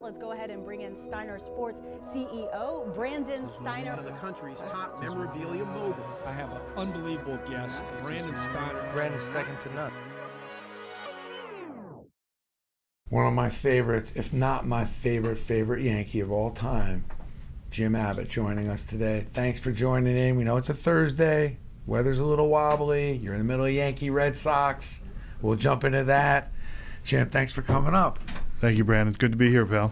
Let's go ahead and bring in Steiner Sports CEO, Brandon Steiner. One of the country's top memorabilia mogul. I have an unbelievable guest, Brandon Steiner. Brandon's second to none. One of my favorites, if not my favorite Yankee of all time, Jim Abbott, joining us today. Thanks for joining in. We know it's a Thursday. Weather's a little wobbly. You're in the middle of Yankee Red Sox. We'll jump into that. Jim, thanks for coming up. Thank you, Brandon. Good to be here, pal.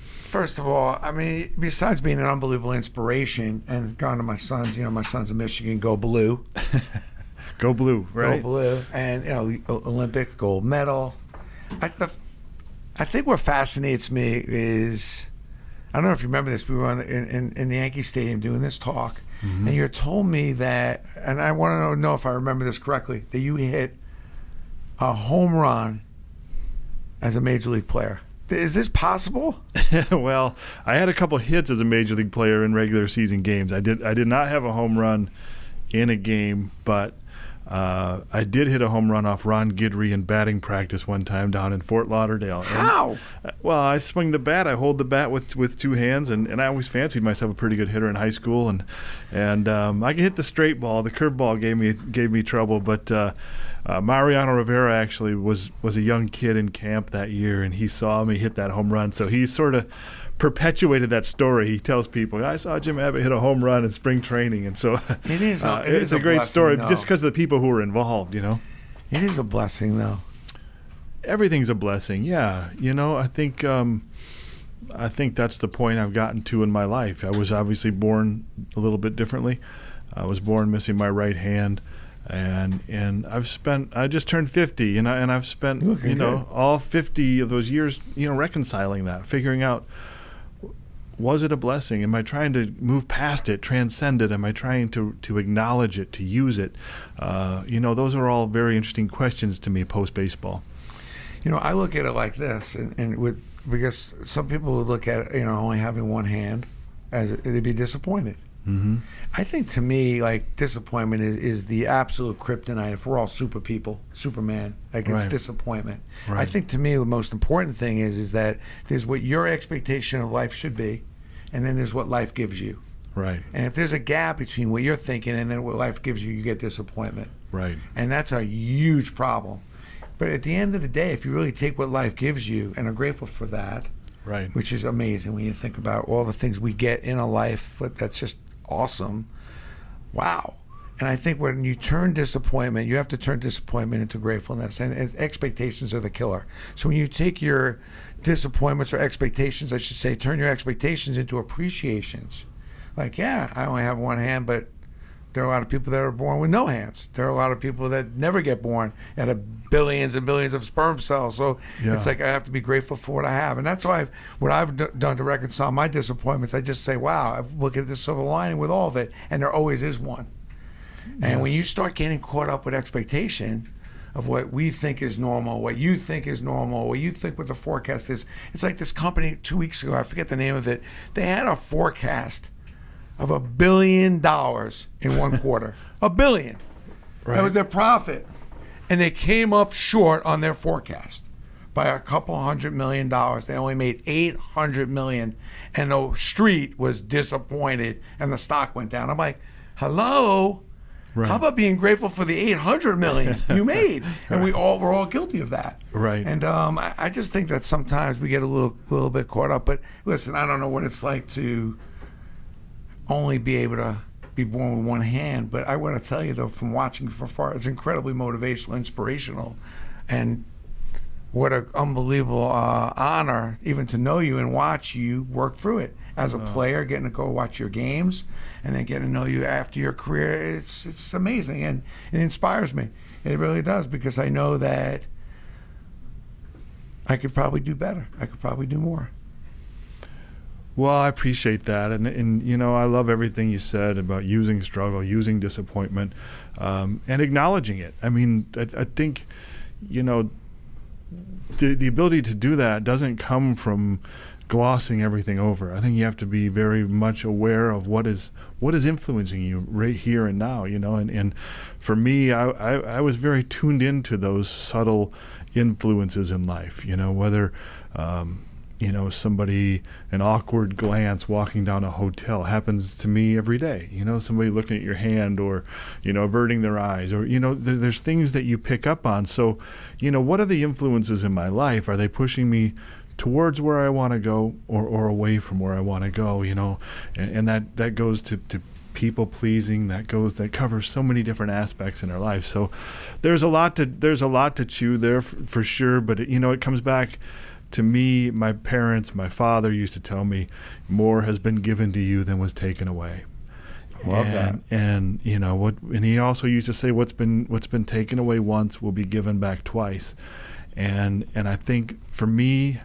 First of all, I mean, besides being an unbelievable inspiration and gone to my sons, my son's in Michigan, go blue. Go blue, right? Go blue. And, Olympic gold medal. I think what fascinates me is, I don't know if you remember this, we were in the Yankee Stadium doing this talk, and you told me that, and I want to know if I remember this correctly, that you hit a home run as a major league player. Is this possible? Well, I had a couple hits as a major league player in regular season games. I did not have a home run in a game, but I did hit a home run off Ron Guidry in batting practice one time down in Fort Lauderdale. How? Well, I swing the bat. I hold the bat with two hands, and I always fancied myself a pretty good hitter in high school, and I can hit the straight ball. The curveball gave me trouble, but Mariano Rivera actually was a young kid in camp that year, and he saw me hit that home run, so he sort of perpetuated that story. He tells people, I saw Jim Abbott hit a home run in spring training, and so it's a great story, though, just because of the people who were involved, It is a blessing, though. Everything's a blessing, yeah. I think that's the point I've gotten to in my life. I was obviously born a little bit differently. I was born missing my right hand. And I just turned 50, and I've spent all 50 of those years reconciling that, figuring out, was it a blessing? Am I trying to move past it, transcend it? Am I trying to acknowledge it, to use it? Those are all very interesting questions to me post baseball. I look at it like this, because some people would look at it, only having one hand, as they'd be disappointed. Mm-hmm. I think, to me, like, disappointment is the absolute kryptonite. If we're all super people, Superman, it's Right. disappointment. Right. I think, to me, the most important thing is that there's what your expectation of life should be, and then there's what life gives you. Right. And if there's a gap between what you're thinking and then what life gives you, you get disappointment. Right. And that's a huge problem. But at the end of the day, if you really take what life gives you and are grateful for that, Right. which is amazing when you think about all the things we get in a life, but that's just awesome. Wow. And I think when you turn disappointment, you have to turn disappointment into gratefulness, and expectations are the killer. So when you take your disappointments, or expectations, I should say, turn your expectations into appreciations. Like, yeah, I only have one hand, but there are a lot of people that are born with no hands. There are a lot of people that never get born and have billions and billions of sperm cells. So It's like, I have to be grateful for what I have. And that's why what I've done to reconcile my disappointments, I just say, wow, I look at the silver lining with all of it, and there always is one. And when you start getting caught up with expectation of what we think is normal, what you think is normal, what you think what the forecast is, it's like this company 2 weeks ago, I forget the name of it, they had a forecast of $1 billion in one quarter. $1 billion. Right. That was their profit. And they came up short on their forecast by a couple $100 million. They only made $800 million, and the street was disappointed, and the stock went down. I'm like, hello? Right. How about being grateful for the $800 million you made? And we're all guilty of that. Right. And I just think that sometimes we get a little bit caught up. But listen, I don't know what it's like to only be able to be born with one hand, but I want to tell you, though, from watching from far, it's incredibly motivational, inspirational, and what an unbelievable honor even to know you and watch you work through it as a player, getting to go watch your games, and then getting to know you after your career. It's amazing, and it inspires me. It really does, because I know that I could probably do better. I could probably do more. Well, I appreciate that, and I love everything you said about using struggle, using disappointment, and acknowledging it. I mean, I think, the ability to do that doesn't come from glossing everything over. I think you have to be very much aware of what is influencing you right here and now. And for me, I was very tuned into those subtle influences in life. Whether somebody, an awkward glance walking down a hotel happens to me every day. Somebody looking at your hand or, averting their eyes or, there's things that you pick up on. So, what are the influences in my life? Are they pushing me towards where I want to go or away from where I want to go, and that goes to people pleasing, that covers so many different aspects in our life. So there's a lot to chew there for sure, but it comes back to me. My parents, my father used to tell me, more has been given to you than was taken away. Love that. And and he also used to say, what's been taken away once will be given back twice. And I think for me,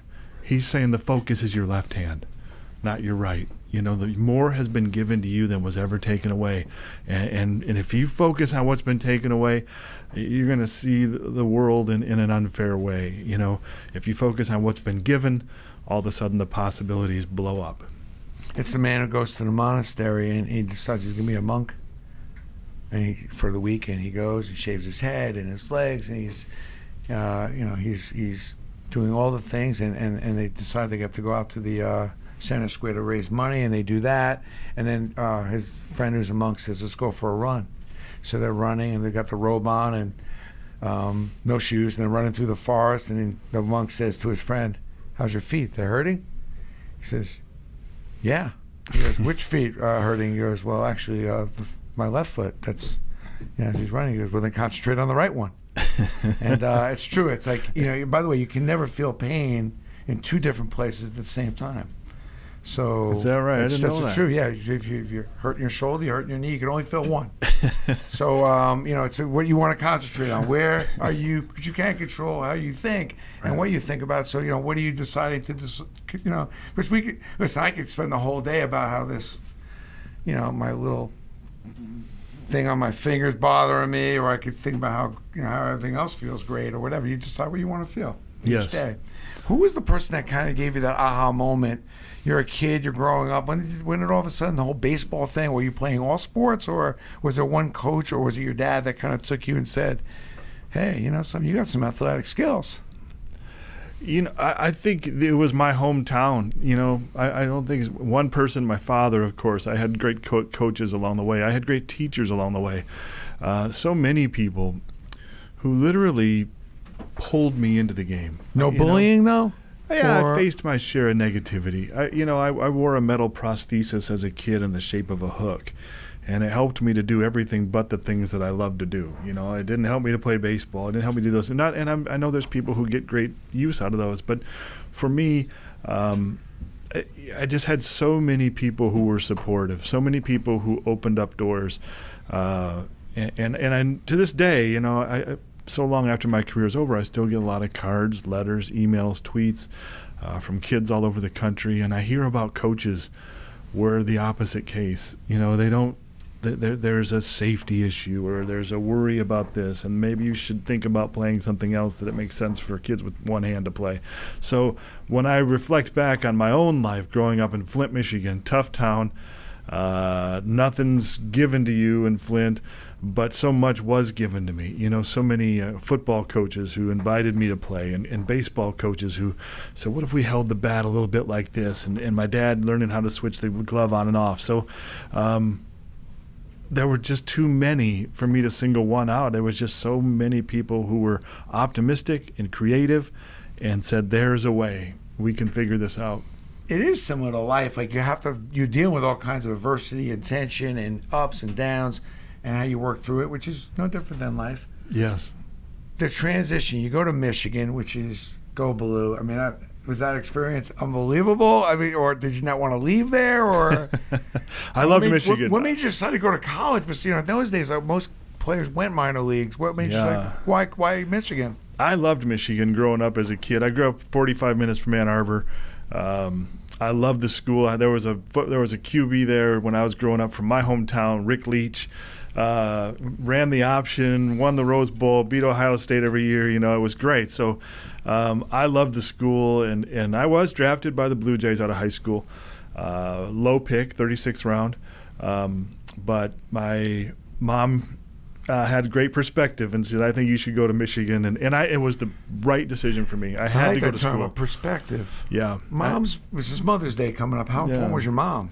he's saying the focus is your left hand, not your right. The more has been given to you than was ever taken away. And if you focus on what's been taken away, you're going to see the world in an unfair way. If you focus on what's been given, all of a sudden the possibilities blow up. It's the man who goes to the monastery and he decides he's going to be a monk. And for the weekend he goes and shaves his head and his legs, and he's doing all the things, and they decide they have to go out to the Center Square to raise money, and they do that. And then his friend who's a monk says, let's go for a run. So they're running, and they got the robe on and no shoes, and they're running through the forest. And then the monk says to his friend, how's your feet? They're hurting? He says, yeah. He goes, which feet are hurting? He goes, well, actually, my left foot. That's, as he's running, he goes, well, then concentrate on the right one. And it's true. It's like, by the way, you can never feel pain in two different places at the same time. So is that right? I didn't know that. That's true. Yeah, if you're hurting your shoulder, you're hurting your knee, you can only feel one. So it's what you want to concentrate on. Where are you? Because you can't control how you think and what you think about. So what are you deciding to Because I could spend the whole day about how this, my little thing on my fingers bothering me, or I could think about how everything else feels great or whatever. You decide what you want to feel each day. Who was the person that kind of gave you that aha moment? You're a kid, you're growing up. When did all of a sudden the whole baseball thing, were you playing all sports, or was there one coach, or was it your dad that kind of took you and said, hey, you got some athletic skills? I think it was my hometown. I don't think it's one person. My father, of course. I had great coaches along the way. I had great teachers along the way. So many people who literally pulled me into the game. No bullying, though? Yeah, I faced my share of negativity. I wore a metal prosthesis as a kid in the shape of a hook, and it helped me to do everything but the things that I love to do. It didn't help me to play baseball. It didn't help me do those. I know there's people who get great use out of those, but for me, I just had so many people who were supportive, so many people who opened up doors, and I, to this day, so long after my career is over, I still get a lot of cards, letters, emails, tweets from kids all over the country, and I hear about coaches where the opposite case. They don't. There's a safety issue, or there's a worry about this, and maybe you should think about playing something else that it makes sense for kids with one hand to play. So when I reflect back on my own life growing up in Flint, Michigan, tough town, nothing's given to you in Flint, but so much was given to me. So many football coaches who invited me to play, and baseball coaches who said, what if we held the bat a little bit like this? And my dad learning how to switch the glove on and off. So there were just too many for me to single one out. There was just so many people who were optimistic and creative and said, there's a way. We can figure this out. It is similar to life. Like you're dealing with all kinds of adversity and tension and ups and downs, and how you work through it, which is no different than life. Yes. The transition, you go to Michigan, which is go blue. Was that experience unbelievable? Or did you not want to leave there? Or I loved Michigan. What made you decide to go to college? But in those days, most players went minor leagues. What made you decide, why Michigan? I loved Michigan growing up as a kid. I grew up 45 minutes from Ann Arbor. I loved the school. There was a QB there when I was growing up from my hometown, Rick Leach. Ran the option, won the Rose Bowl, beat Ohio State every year. It was great. So I loved the school, and I was drafted by the Blue Jays out of high school. Low pick, 36th round. But my mom had great perspective and said, "I think you should go to Michigan," and it was the right decision for me. I had like to go that to term school. of perspective. Yeah, This is Mother's Day coming up. How important was your mom?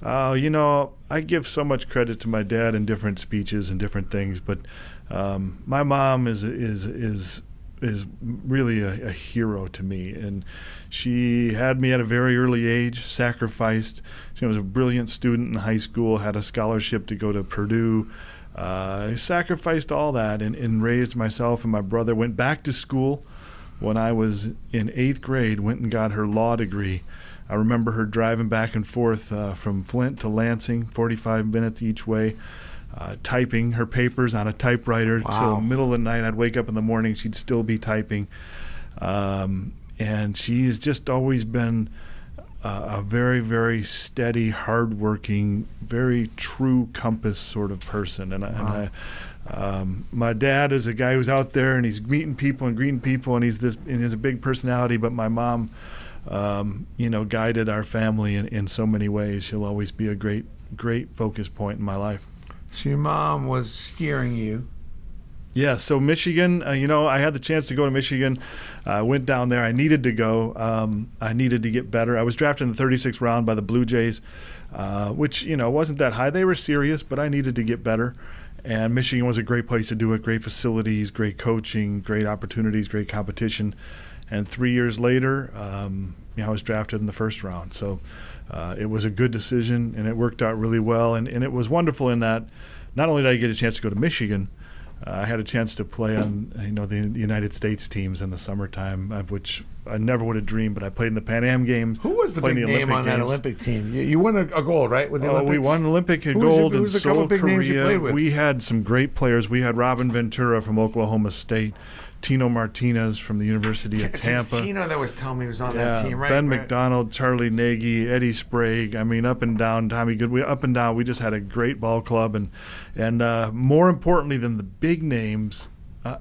I give so much credit to my dad in different speeches and different things, but my mom is really a hero to me, and she had me at a very early age, sacrificed. She was a brilliant student in high school, had a scholarship to go to Purdue, sacrificed all that and raised myself and my brother, went back to school when I was in 8th grade, went and got her law degree. I remember her driving back and forth from Flint to Lansing, 45 minutes each way, typing her papers on a typewriter till middle of the night. I'd wake up in the morning, she'd still be typing. And she's just always been a very, very steady, hardworking, very true compass sort of person. And my dad is a guy who's out there and he's meeting people and greeting people, and he's a big personality. But my mom, guided our family in so many ways. She'll always be a great focus point in my life. So your mom was steering you. Yeah, so Michigan, I had the chance to go to Michigan. I went down there. I needed to go. I needed to get better. I was drafted in the 36th round by the Blue Jays, which, wasn't that high. They were serious, but I needed to get better. And Michigan was a great place to do it, great facilities, great coaching, great opportunities, great competition. And 3 years later, I was drafted in the first round. So it was a good decision, and it worked out really well. And it was wonderful in that not only did I get a chance to go to Michigan, I had a chance to play on the United States teams in the summertime, which I never would have dreamed, but I played in the Pan Am Games. Who was the big name on that Olympic team? You won a gold, right, with the Olympics? We won Olympic gold in Seoul, Korea. With? We had some great players. We had Robin Ventura from Oklahoma State, Tino Martinez from the University of Tampa. Tino that was telling me he was on that team, right? Ben McDonald, Charlie Nagy, Eddie Sprague. I mean, up and down, Tommy Good. Up and down. We just had a great ball club, and more importantly than the big names,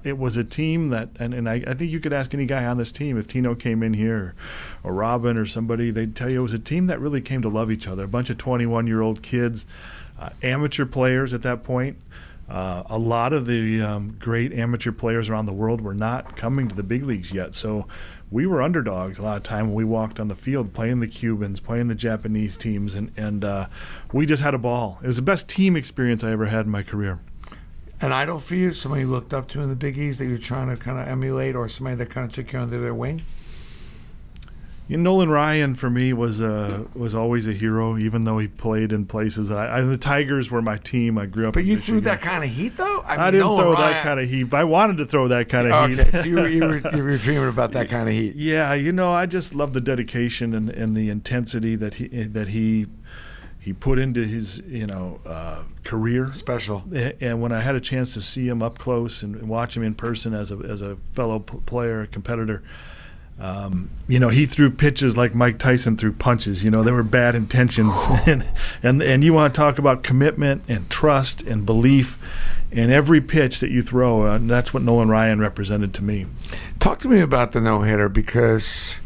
it was a team that, and I think you could ask any guy on this team if Tino came in here, or Robin or somebody, they'd tell you it was a team that really came to love each other. A bunch of 21-year-old kids, amateur players at that point. A lot of the great amateur players around the world were not coming to the big leagues yet, so we were underdogs a lot of time when we walked on the field playing the Cubans, playing the Japanese teams, and we just had a ball. It was the best team experience I ever had in my career. An idol for you, somebody you looked up to in the Big East that you're trying to kind of emulate, or somebody that kind of took you under their wing? Nolan Ryan for me was always a hero, even though he played in places that the Tigers were my team. I grew up. But you Michigan. threw that kind of heat, though. I didn't throw that kind of heat. I wanted to throw that kind of heat. Okay, so you were dreaming about that kind of heat. Yeah, I just love the dedication and the intensity that he put into his career. Special. And when I had a chance to see him up close and watch him in person as a fellow player, competitor. He threw pitches like Mike Tyson threw punches. There were bad intentions, and you want to talk about commitment and trust and belief in every pitch that you throw. And that's what Nolan Ryan represented to me. Talk to me about the no-hitter, because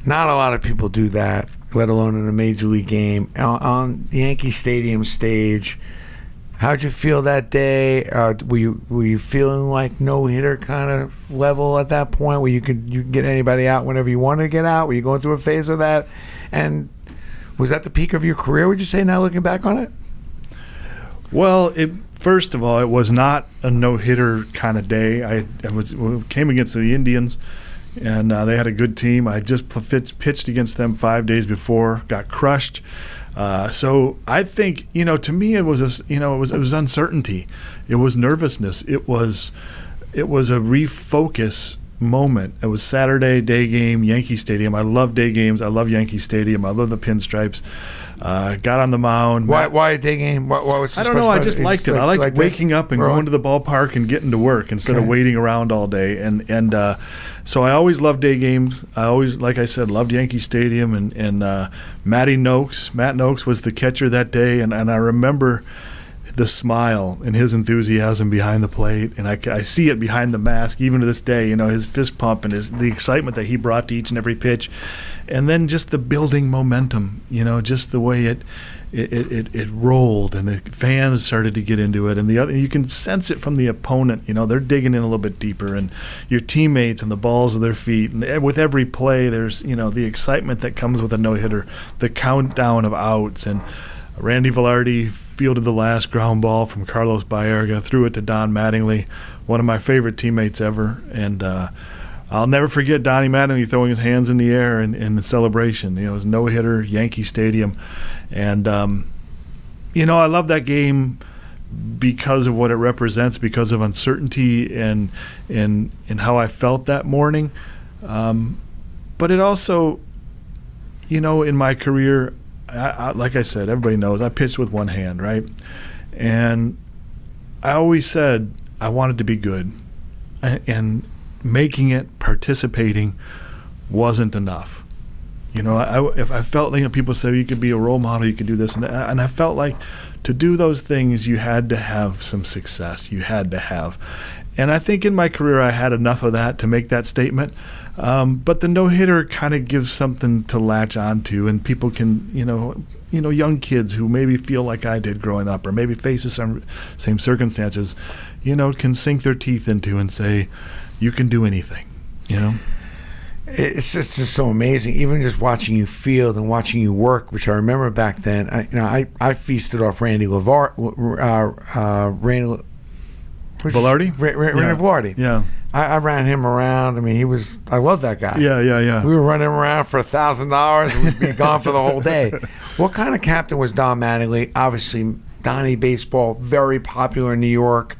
not a lot of people do that, let alone in a major league game on Yankee Stadium stage. How'd you feel that day? Were you feeling like no-hitter kind of level at that point, where you could get anybody out whenever you wanted to get out? Were you going through a phase of that? And was that the peak of your career, would you say, now looking back on it? Well, first of all, it was not a no-hitter kind of day. I came against the Indians, and they had a good team. I just pitched against them 5 days before, got crushed. So I think, to me, it was it was uncertainty. It was nervousness. It was a refocus moment. It was Saturday, day game, Yankee Stadium. I love day games. I love Yankee Stadium. I love the pinstripes. Got on the mound. Why a day game? Why was I don't know. I just liked it. I liked waking up and going to the ballpark and getting to work instead of waiting around all day. And so I always loved day games. I always, like I said, loved Yankee Stadium. And Matt Noakes was the catcher that day. And I remember the smile and his enthusiasm behind the plate, and I see it behind the mask even to this day. His fist pump and the excitement that he brought to each and every pitch, and then just the building momentum. Just the way it rolled, and the fans started to get into it, and you can sense it from the opponent. They're digging in a little bit deeper, and your teammates and the balls of their feet, and with every play, there's the excitement that comes with a no-hitter, the countdown of outs, and Randy Velarde fielded the last ground ball from Carlos Baerga, threw it to Don Mattingly, one of my favorite teammates ever, and I'll never forget Donnie Mattingly throwing his hands in the air in the celebration. It was no-hitter, Yankee Stadium. And, I love that game because of what it represents, because of uncertainty and how I felt that morning. But it also, in my career, I, like I said, everybody knows I pitched with one hand, right? And I always said I wanted to be good. And making it, participating, wasn't enough. If I felt like people say you could be a role model, you could do this, and I felt like to do those things you had to have some success. You had to have, and I think in my career I had enough of that to make that statement. But the no-hitter kind of gives something to latch onto, and people can, young kids who maybe feel like I did growing up, or maybe faces some same circumstances, can sink their teeth into and say, you can do anything, It's just so amazing. Even just watching you field and watching you work, which I remember back then. I feasted off Randy Velarde? Randy Velarde. Yeah. I ran him around. I love that guy. Yeah. We were running around for $1,000 and we'd be gone for the whole day. What kind of captain was Don Mattingly? Obviously, Donnie baseball, very popular in New York.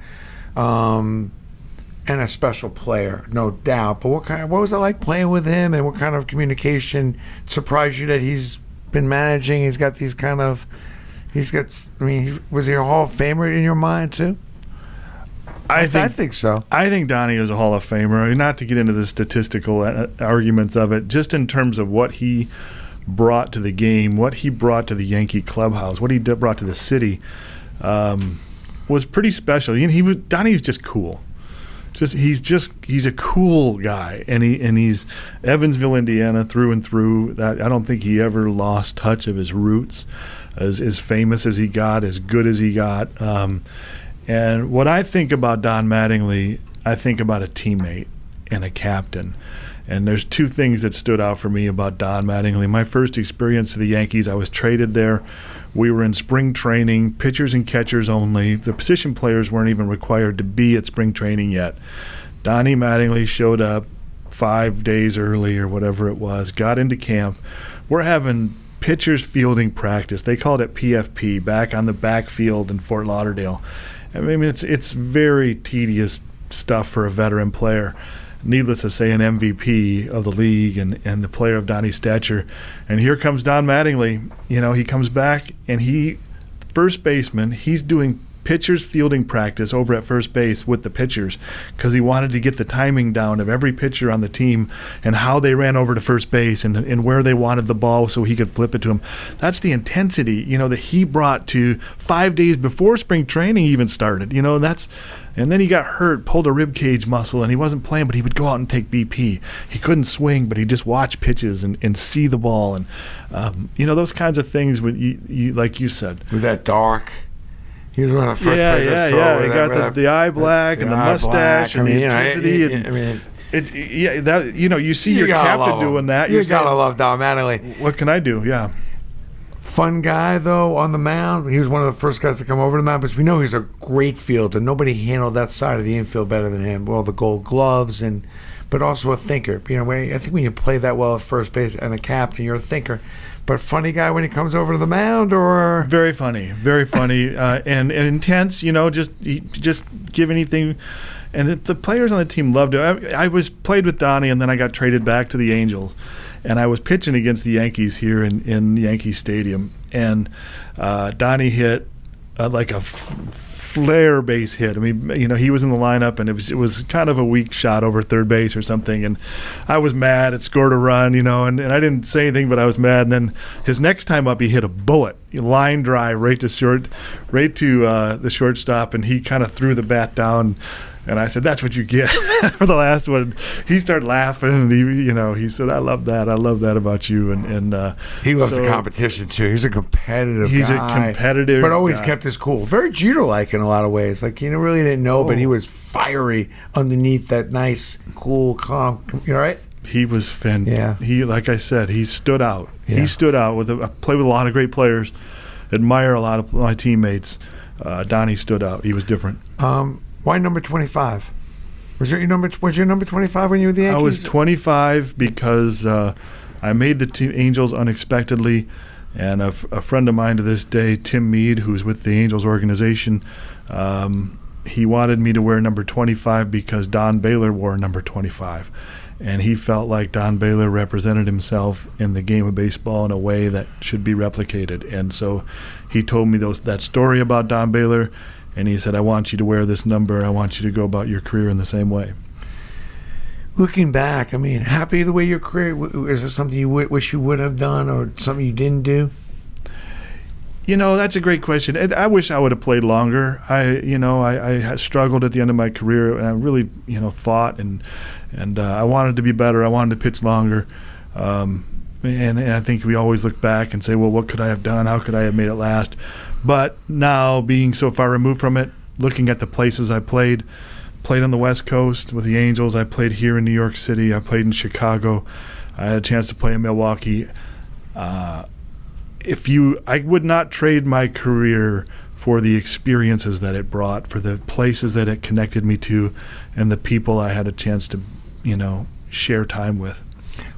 And a special player, no doubt. But what was it like playing with him, and what kind of communication surprised you that he's been managing? Was he a Hall of Famer in your mind too? I think so. I think Donnie is a Hall of Famer. Not to get into the statistical arguments of it, just in terms of what he brought to the game, what he brought to the Yankee clubhouse, what he brought to the city, was pretty special. Donnie was just cool. He's a cool guy, and he's Evansville, Indiana through and through. That I don't think he ever lost touch of his roots, as famous as he got, as good as he got. And what I think about Don Mattingly, I think about a teammate and a captain. And there's two things that stood out for me about Don Mattingly. My first experience to the Yankees, I was traded there. We were in spring training, pitchers and catchers only. The position players weren't even required to be at spring training yet. Donnie Mattingly showed up 5 days early or whatever it was, got into camp. We're having pitchers fielding practice. They called it PFP, back on the backfield in Fort Lauderdale. It's very tedious stuff for a veteran player. Needless to say, an MVP of the league and the player of Donnie's stature. And here comes Don Mattingly. He comes back, and first baseman, he's doing pitchers fielding practice over at first base with the pitchers because he wanted to get the timing down of every pitcher on the team and how they ran over to first base and where they wanted the ball so he could flip it to him. That's the intensity, that he brought to 5 days before spring training even started. And then he got hurt, pulled a rib cage muscle, and he wasn't playing, but he would go out and take BP. He couldn't swing, but he'd just watch pitches and see the ball. And, those kinds of things, you like you said. With that dark. He was one of the first players I saw. Yeah, he got the eye black and the mustache and the intensity. You see your captain doing that. You got to love Don Mattingly. What can I do? Yeah. Fun guy, though, on the mound. He was one of the first guys to come over the mound, but we know he's a great fielder. Nobody handled that side of the infield better than him. All the gold gloves, but also a thinker. I think when you play that well at first base and a captain, you're a thinker. But funny guy when he comes over to the mound, or very funny, and intense. Just give anything. And the players on the team loved it. I played with Donnie, and then I got traded back to the Angels, and I was pitching against the Yankees here in Yankee Stadium, and Donnie hit like a flare base hit. I mean, you know, he was in the lineup, and it was kind of a weak shot over third base or something. And I was mad. It scored a run, you know, and I didn't say anything, but I was mad. And then his next time up, he hit a bullet, line drive right to the shortstop, and he kind of threw the bat down. And I said, "That's what you get for the last one." He started laughing, and he said, "I love that. I love that about you." And he loves the competition too. He's a competitive guy. He's a competitive, but always guy. kept his cool. Very Jeter-like in a lot of ways. Like really didn't know, but he was fiery underneath that nice, cool, calm. You know, right? He was fantastic. Yeah. He, like I said, he stood out. Yeah. He stood out. I played with a lot of great players. Admire a lot of my teammates. Donnie stood out. He was different. Why number 25? Was your number 25 when you were the Yankees? I was 25 because I made the Angels unexpectedly, and a friend of mine to this day, Tim Mead, who's with the Angels organization, he wanted me to wear number 25 because Don Baylor wore number 25. And he felt like Don Baylor represented himself in the game of baseball in a way that should be replicated. And so he told me that story about Don Baylor, and he said, "I want you to wear this number. I want you to go about your career in the same way." Looking back, I mean, happy the way your career, is there something you wish you would have done or something you didn't do? You know, that's a great question. I wish I would have played longer. I struggled at the end of my career, and I really, fought, and I wanted to be better. I wanted to pitch longer. And I think we always look back and say, well, what could I have done? How could I have made it last? But now, being so far removed from it, looking at the places I played on the West Coast with the Angels. I played here in New York City. I played in Chicago. I had a chance to play in Milwaukee. I would not trade my career for the experiences that it brought, for the places that it connected me to, and the people I had a chance to, share time with.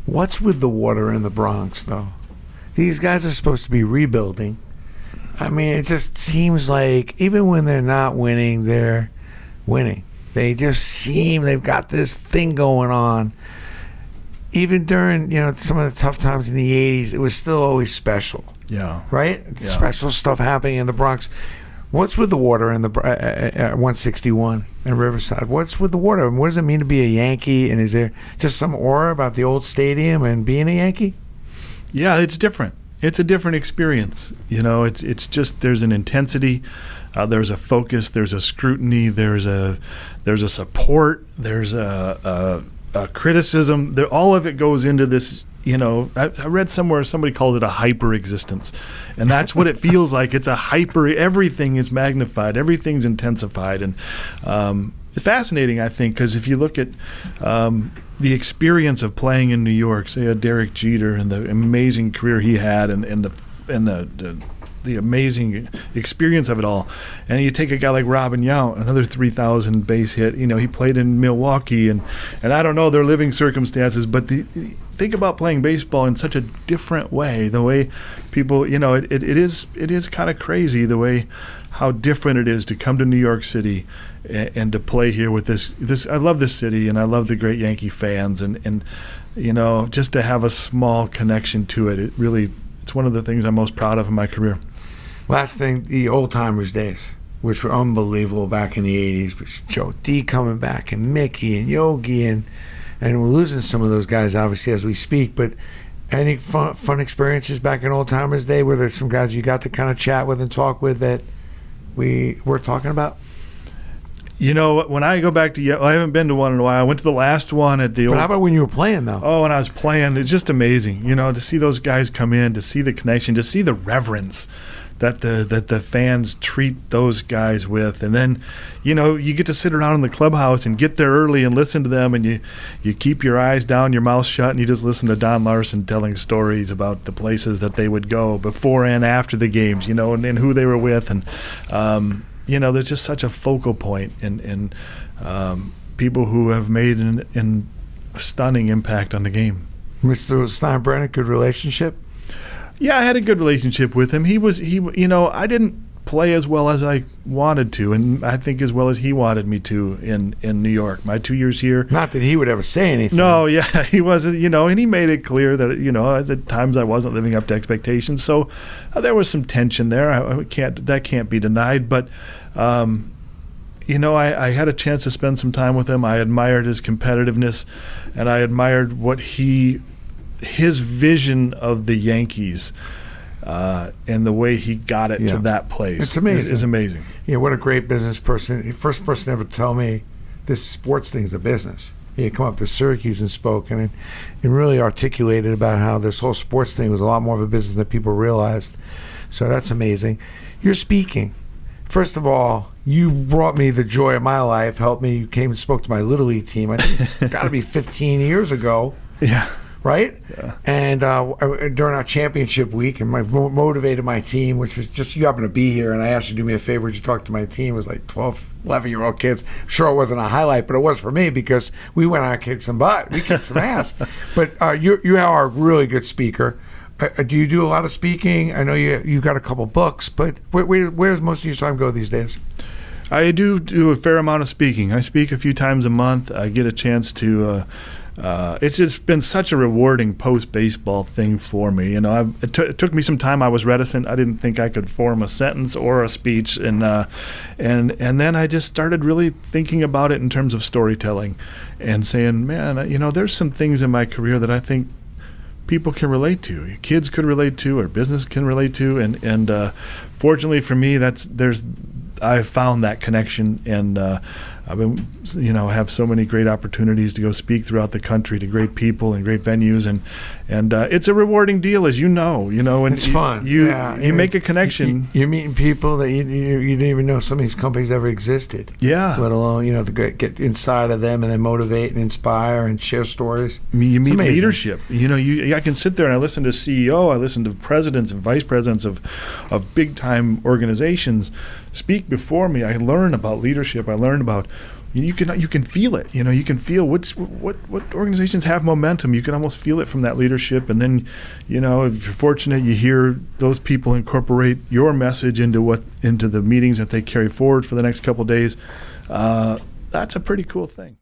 What's with the water in the Bronx, though? These guys are supposed to be rebuilding. I mean, it just seems like even when they're not winning, they're winning. They just seem they've got this thing going on. Even during, some of the tough times in the 80s, it was still always special. Yeah. Right? Yeah. Special stuff happening in the Bronx. What's with the water in the 161 in Riverside? What's with the water? What does it mean to be a Yankee? And is there just some aura about the old stadium and being a Yankee? Yeah, it's different. It's a different experience. It's just there's an intensity, there's a focus, there's a scrutiny, there's a support, there's a criticism. All of it goes into this. I read somewhere somebody called it a hyper existence, and that's what it feels like. It's a hyper. Everything is magnified. Everything's intensified, and it's fascinating, I think, because if you look at the experience of playing in New York, say a Derek Jeter and the amazing career he had, and the amazing experience of it all, and you take a guy like Robin Yount, another 3,000 base hit. He played in Milwaukee, and I don't know their living circumstances, but think about playing baseball in such a different way. The way people, it is kind of crazy the way how different it is to come to New York City and to play here with this. I love this city, and I love the great Yankee fans, and just to have a small connection to it. It's one of the things I'm most proud of in my career. Last thing, the old-timers days, which were unbelievable back in the 80s, with Joe D coming back, and Mickey, and Yogi, and we're losing some of those guys, obviously, as we speak, but any fun experiences back in old-timers day? Were there some guys you got to kind of chat with and talk with that we were talking about? When I go back to I haven't been to one in a while. I went to the last one at the But how about when you were playing, though? Oh, when I was playing, it's just amazing, to see those guys come in, to see the connection, to see the reverence that the fans treat those guys with. And then, you get to sit around in the clubhouse and get there early and listen to them, and you keep your eyes down, your mouth shut, and you just listen to Don Larson telling stories about the places that they would go before and after the games, and who they were with. And, there's just such a focal point in people who have made an stunning impact on the game. Mr. Steinbrenner, good relationship? Yeah, I had a good relationship with him. I didn't play as well as I wanted to, and I think as well as he wanted me to in New York. My 2 years here. Not that he would ever say anything. No, yeah, he wasn't, and he made it clear that, at times I wasn't living up to expectations. So there was some tension there. That can't be denied. But, I had a chance to spend some time with him. I admired his competitiveness, and I admired his vision of the Yankees. And the way he got it to that place. It's amazing. Is amazing. Yeah, what a great business person. First person ever to tell me this sports thing is a business. He had come up to Syracuse and spoke and really articulated about how this whole sports thing was a lot more of a business than people realized. So that's amazing. You're speaking. First of all, you brought me the joy of my life, helped me. You came and spoke to my Little League team. I think it's got to be 15 years ago. Yeah. Right? Yeah. And during our championship week, and motivated my team, which was just, you happen to be here, and I asked you to do me a favor. Would you talk to my team? It was like 12, 11-year-old kids. Sure, it wasn't a highlight, but it was for me because we went out and kicked some butt. We kicked some ass. But you are a really good speaker. Do you do a lot of speaking? I know you've got a couple books, but where's most of your time go these days? I do a fair amount of speaking. I speak a few times a month. I get a chance to... it's just been such a rewarding post-baseball thing for me. It took me some time. I was reticent. I didn't think I could form a sentence or a speech, and then I just started really thinking about it in terms of storytelling, and saying, man, there's some things in my career that I think people can relate to, kids could relate to, or business can relate to, and fortunately for me, I found that connection, and I've been, have so many great opportunities to go speak throughout the country to great people and great venues, and it's a rewarding deal, as you know. And it's fun. You make a connection. You're meeting people that you didn't even know some of these companies ever existed. Yeah. Let alone to get inside of them and then motivate and inspire and share stories. You meet leadership. I can sit there and I listen to CEO. I listen to presidents and vice presidents of big time organizations speak before me. I learn about leadership. I learn about you can feel it. You can feel what organizations have momentum. You can almost feel it from that leadership. And then, if you're fortunate, you hear those people incorporate your message into the meetings that they carry forward for the next couple of days. That's a pretty cool thing.